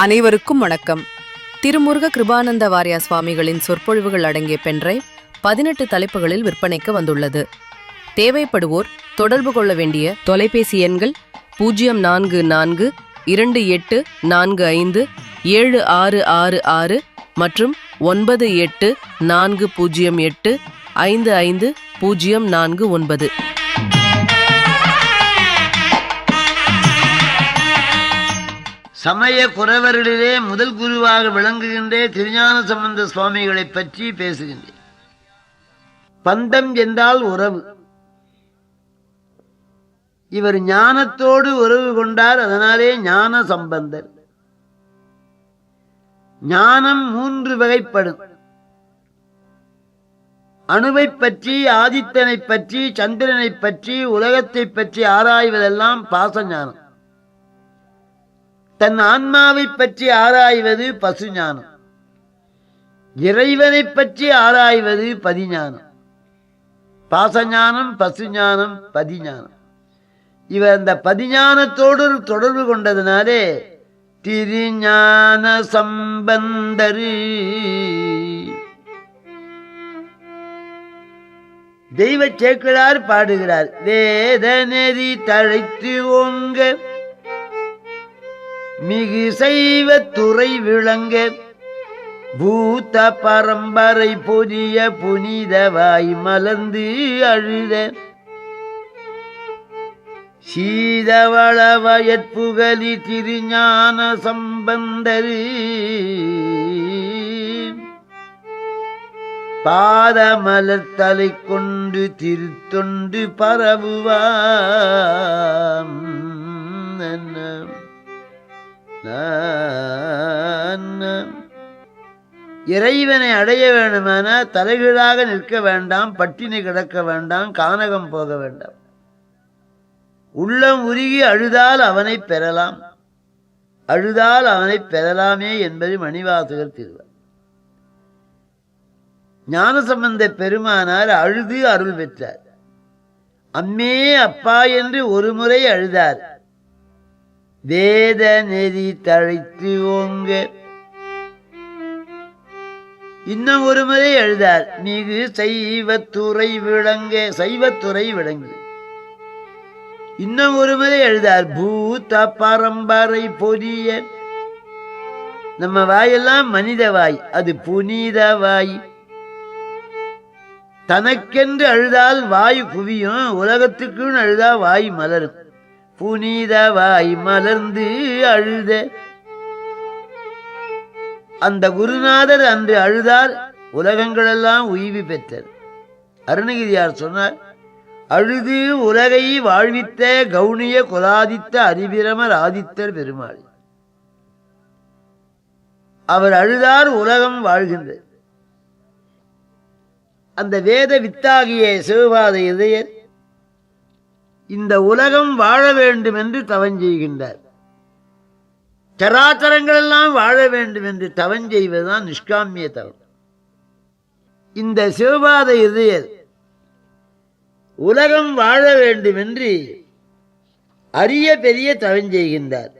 அனைவருக்கும் வணக்கம். திருமுருக கிருபானந்த வாரியா சுவாமிகளின் சொற்பொழிவுகள் அடங்கிய பென்ட்ரைவ் 18 தலைப்புகளில் விற்பனைக்கு வந்துள்ளது. தேவைப்படுவோர் தொடர்பு கொள்ள வேண்டிய தொலைபேசி எண்கள் 0444457666 மற்றும் 9840855049. சமய குறவர்களிலே முதல் குருவாக விளங்குகின்ற திருஞான சம்பந்த சுவாமிகளை பற்றி பேசுகின்றேன். பந்தம் என்றால் உறவு. இவர் ஞானத்தோடு உறவு கொண்டார், அதனாலே ஞான சம்பந்தர். ஞானம் 3 வகைப்படும். அணுவை பற்றி, ஆதித்தனை பற்றி, சந்திரனை பற்றி, உலகத்தை பற்றி ஆராய்வதெல்லாம் பாச ஞானம். தன் ஆன்மாவை பற்றி ஆராய்வது பசு ஞானம். இறைவனை பற்றி ஆராய்வது பதிஞானம். பாசஞானம், பசுஞானம், பதிஞானம். இவர் அந்த பதிஞானத்தோடு தொடர்பு கொண்டதுனாலே திருஞான சம்பந்தரு. தெய்வ சேக்கிழார் பாடுகிறார், வேத நெறி தழைத்து ஓங்க மிகு செய்வ துறை விளங்க பூத்த பரம்பரை பொரிய புனிதவாய் மலர்ந்து அழுத சீதவள வயற்புகலி திருஞான சம்பந்தரு. பாதமலர் தலை கொண்டு திருத்தொண்டு பரவுவாம். இறைவனை அடைய வேண்டுமான தலைகீழாக நிற்க வேண்டாம், பட்டினி கிடக்க வேண்டாம், கானகம் போக வேண்டாம். உள்ளம் உருகி அழுதால் அவனை பெறலாம், அழுதால் அவனை பெறலாமே என்பது மணிவாசகர் திருவார். ஞானசம்பந்த பெருமானார் அழுது அருள் பெற்றார். அம்மே அப்பா என்று ஒரு முறை அழுதார். வேத நெறி தழைத்து ஓங்க இன்னும் ஒரு முறை எழுதார். மிகு சைவத்துறை விளங்க, சைவத்துறை விளங்கு. இன்னும் ஒரு முறை எழுதார். பூத பரம்பரை பொரிய. நம்ம வாயெல்லாம் மனித வாய், அது புனித வாய். தனக்கென்று அழுதால் வாய் குவியும், உலகத்துக்குன்னு அழுதா வாய் மலரும். புனிதவாய் மலர்ந்து அழுத அந்த குருநாதர் அன்று அழுதார், உலகங்களெல்லாம் உய்வு பெற்றார். அருணகிரியார் சொன்னார், அழுது உலகை வாழ்வித்த கவுனிய குலாதித்த அறிவிரமர் ஆதித்தர் பெருமாள். அவர் அழுதார், உலகம் வாழ்கின்றது. அந்த வேத வித்தாகிய சிவபாத இதயர் இந்த உலகம் வாழ வேண்டும் என்று தவஞ்செய்கின்றார். சராச்சரங்கள் எல்லாம் வாழ வேண்டும் என்று தவஞ்செய்வதுதான் நிஷ்காமிய தவம். இந்த சிவபாத இதயர் உலகம் வாழ வேண்டும் என்று அரிய பெரிய தவஞ்செய்கின்றார்.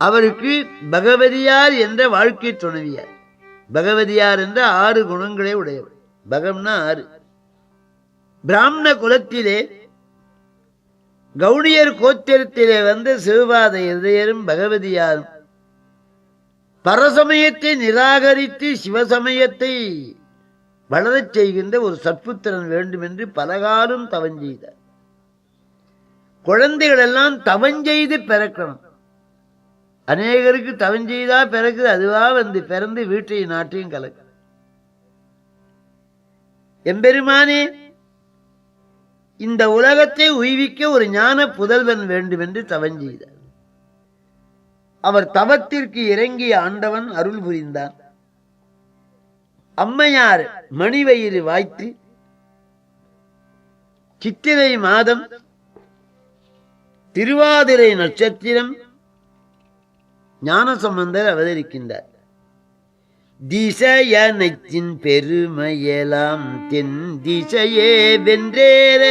அவருக்கு பகவதியார் என்ற வாழ்க்கை துணைவியார். பகவதியார் என்ற 6 குணங்களே உடையவர். பகம்னா 6. பிராமண குலத்திலே கவுடியர் கோத்திரத்திலே வந்த சிவபாத இதயரும் பகவதியாரும் பரசமயத்தை நிராகரித்து சிவசமயத்தை வளரச் செய்கின்ற ஒரு சற்புத்திரன் வேண்டும் என்று பலகாலம் தவஞ்செய்தார். குழந்தைகள் எல்லாம் தவஞ்செய்து பிறக்கணும். அநேகருக்கு தவஞ்செய்தா பிறகு அதுவா வந்து பிறந்து வீட்டையும் நாட்டையும் கலக்க. எம்பெருமானே, இந்த உலகத்தை உய்விக்க ஒரு ஞான புதல்வன் வேண்டும் என்று தவஞ்செய்தார். அவர் தவத்திற்கு இறங்கிய ஆண்டவன் அருள் புரிந்தான். அம்மையார் மணிவயிறு வாய்த்து சித்திரை மாதம் திருவாதிரை நட்சத்திரம் ஞானசம்பந்தர் அவதரிக்கின்றார். திசையனைத்தின் பெருமையெல்லாம் தென் திசையே வென்றேற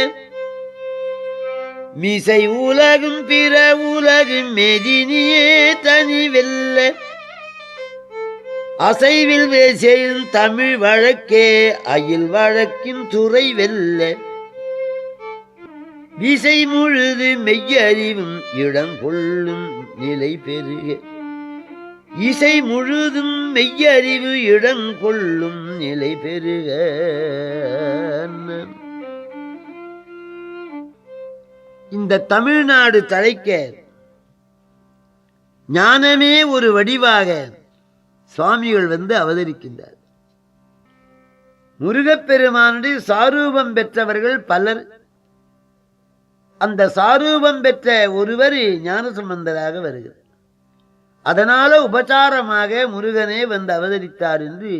மிசை உலகும் பிற உலகும் மெதினியே தனி வெல்ல அசைவில் செய்யும் தமிழ் வழக்கே அயில் வழக்கின் துறை வெல்ல விசை முழுது மெய்யறிவும் இடங்கொள்ளும் நிலை பெருக இசை முழுதும் மெய்யறிவு இடங்கொள்ளும் நிலை பெருக. இந்த தமிழ்நாடு தழைக்க ஞானமே ஒரு வடிவாக சுவாமிகள் வந்து அவதரிக்கின்றார். முருகப்பெருமானுடைய சாரூபம் பெற்றவர்கள் பலர். அந்த சாரூபம் பெற்ற ஒருவர் ஞானசம்பந்தராக வருகிறார். அதனால உபசாரமாக முருகனே வந்து அவதரித்தார் என்று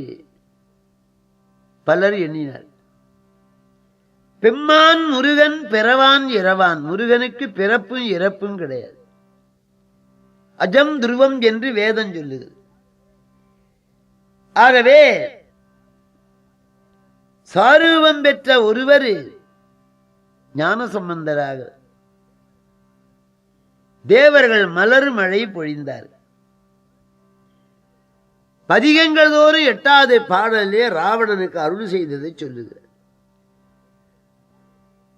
பலர் எண்ணினார். பெம்மான் முருகன் பிறவான் இரவான். முருகனுக்கு பிறப்பும் இறப்பும் கிடையாது. அஜம் துருவம் என்று வேதம் சொல்லுகிறது. ஆகவே சாரூபம் பெற்ற ஒருவர் ஞானசம்பந்தராக தேவர்கள் மலர் மழை பொழிந்தார். பதிகங்கள் தோறும் 8வது பாடலே ராவணனுக்கு அருள் செய்ததை சொல்லுகிறார்.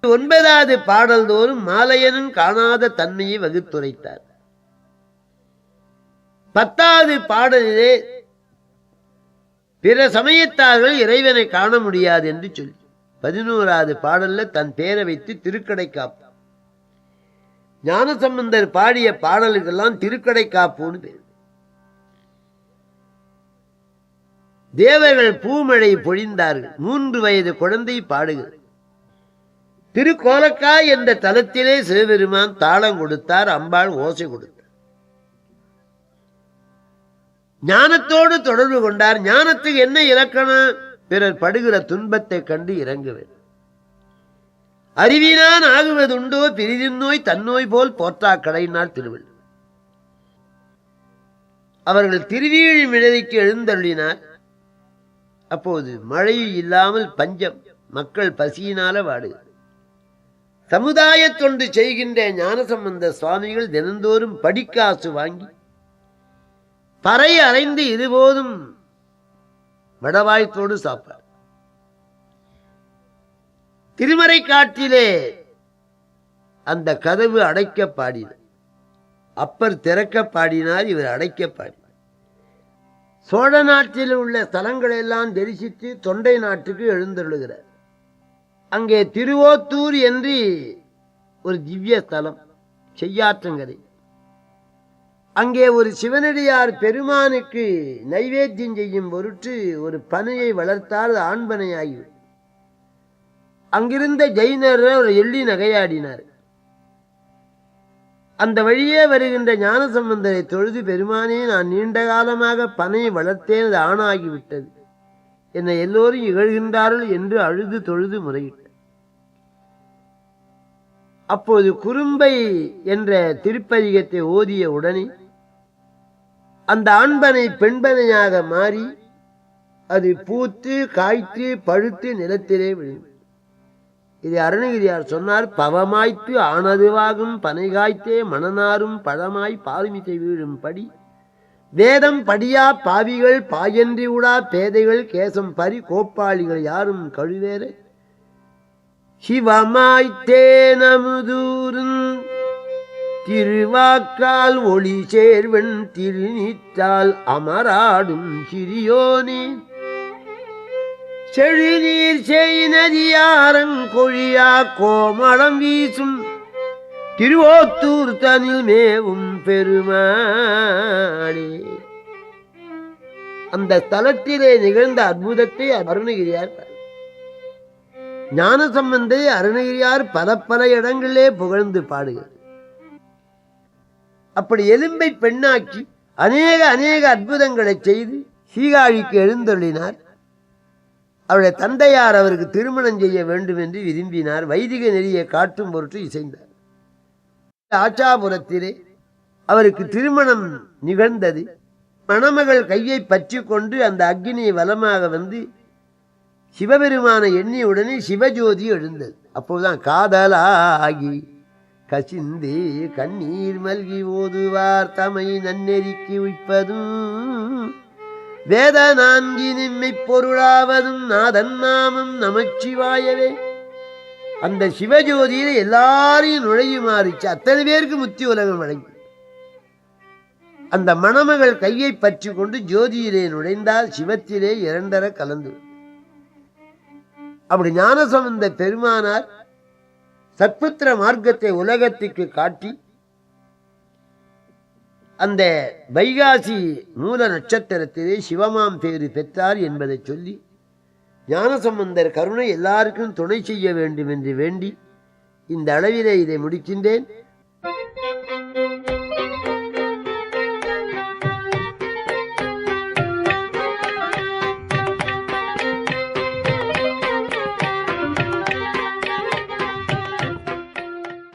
9வது பாடல் தோறும் மாலையனும் காணாத தன்மையை வகுத்துரைத்தார். 10வது பாடலிலே பிற சமயத்தார்கள் இறைவனை காண முடியாது என்று சொல்லி 11வது பாடல்ல தன் பேரை வைத்து திருக்கடை காப்பு. ஞானசம்பந்தர் பாடிய பாடலுக்கெல்லாம் திருக்கடை காப்புன்னு பேர். தேவர்கள் பூமழை பொழிந்தார்கள். 3 வயது குழந்தை பாடுகிறது. திருக்கோலக்காய் என்ற தலத்திலே சிவபெருமான் தாளம் கொடுத்தார், அம்பாள் ஓசை கொடுத்தார். ஞானத்தோடு தொடர்பு கொண்டார். ஞானத்துக்கு என்ன இலக்கணம்? பிறர் படுகிற துன்பத்தை கண்டு இறங்க வேண்டும். அறிவினான் ஆகுவதுண்டோ பிரிதின் நோய் தன்னோய் போல் போற்றா கடையினார் திருவள்ளுவர். அவர்கள் திருவீழிமிழலைக்கு எழுந்தருளினார். அப்போது மழை இல்லாமல் பஞ்சம், மக்கள் பசியினால வாடுகிறார். சமுதாய தொண்டு செய்கின்ற ஞானசம்பந்த சுவாமிகள் தினந்தோறும் படிக்காசு வாங்கி பறை அறைந்து இதுபோதும் வடவாய்த்தோடு சாப்பார். திருமறை காட்டிலே அந்த கதவு அடைக்க பாடினார். அப்பர் திறக்க பாடினார், இவர் அடைக்க பாடினார். சோழ நாட்டில் உள்ள ஸ்தலங்களை எல்லாம் தரிசித்து தொண்டை நாட்டுக்கு எழுந்தருளுகிறார். அங்கே திருவோத்தூர் என்று ஒரு திவ்ய ஸ்தலம், செய்யாற்றங்கரை. அங்கே ஒரு சிவனடியார் பெருமானுக்கு நைவேத்தியம் செய்யும் பொருட்டு ஒரு பனையை வளர்த்தால் ஆண்பனையாகி அங்கிருந்த ஜெயினர் ஒரு எள்ளி நகையாடினார். அந்த வழியே வருகின்ற ஞானசம்பந்தரை தொழுது, பெருமானே, நான் நீண்ட காலமாக பனையை வளர்த்தேன், அது ஆணாகிவிட்டது, என்னை எல்லோரும் இகழ்கின்றார்கள் என்று அழுது தொழுது முறையிட்டார். அப்போது குறும்பை என்ற திருப்பதிகத்தை ஓதிய உடனே அந்த ஆண்பனை பெண்பனையாக மாறி அது பூத்து காய்த்து பழுத்து நிலத்திலே விழுந்து. இது அருணகிரியார் சொன்னார். பவமாய்த்து ஆனதுவாகும் பனை காய்த்தே மணனாரும் பழமாய் பாலுமிசை வீழும் படி வேதம் படியா பாவிகள் பாயன்றி உடா பேதைகள் கேசம் பறி கோப்பாளிகள் யாரும் கழுவேற சிவமாய்த்தே நமுதூரும் திருவாக்கால் ஒளி சேர்வன் திருநீற்றால் அமராடும் சிறியோனே செழுநீர் செய்நதியாரங் கொழியா கோமளம் வீசும் திருவோத்தூர் தனில் மேவும் பெருமாளே. அந்த ஸ்தலத்திலே நிகழ்ந்த அற்புதத்தை அருணகிரியார், ஞானசம்பந்தை அருணகிரியார் பல இடங்களிலே புகழ்ந்து பாடுகிறார். அப்படி எலும்பை பெண்ணாக்கி அநேக அற்புதங்களை செய்து சீகாழிக்கு எழுந்தருளினார். அவருடைய தந்தையார் அவருக்கு திருமணம் செய்ய வேண்டும் என்று விரும்பினார். வைதிக நெறியை காட்டும் பொருட்டு இசைந்தார். ஆச்சாபுரத்திலே அவருக்கு திருமணம் நிகழ்ந்தது. மணமகள் கையை பற்றி கொண்டு அந்த அக்னியை வலமாக வந்து சிவபெருமான எண்ணியுடனே சிவஜோதி எழுந்தது. அப்போதுதான் காதலாகி கசிந்து கண்ணீர் மல்கி ஓதுவார் தமை நன்னெறிக்கு உய்ப்பதும் வேத நான்கினின்மை பொருளாவதும் நாதன் நாமம் நமச்சிவாயவே. அந்த சிவஜோதியில எல்லாரையும் நுழையுமாறிச்சு அத்தனை பேருக்கு முத்தி உலகம் வழங்கி அந்த மணமகள் கையை பற்றி கொண்டு ஜோதியிலே நுழைந்தால் சிவத்திலே இரண்டர கலந்து. அப்படி ஞானசம்பந்த பெருமானார் சத்புத்திர மார்க்கத்தை உலகத்துக்கு காட்டி அந்த வைகாசி மூல நட்சத்திரத்திலே சிவமாம் பேறு பெற்றார் என்பதை சொல்லி ஞானசம்பந்தர் கருணை எல்லாருக்கும் துணை செய்ய வேண்டும் என்று வேண்டி இந்த அளவிலே இதை முடிக்கின்றேன்.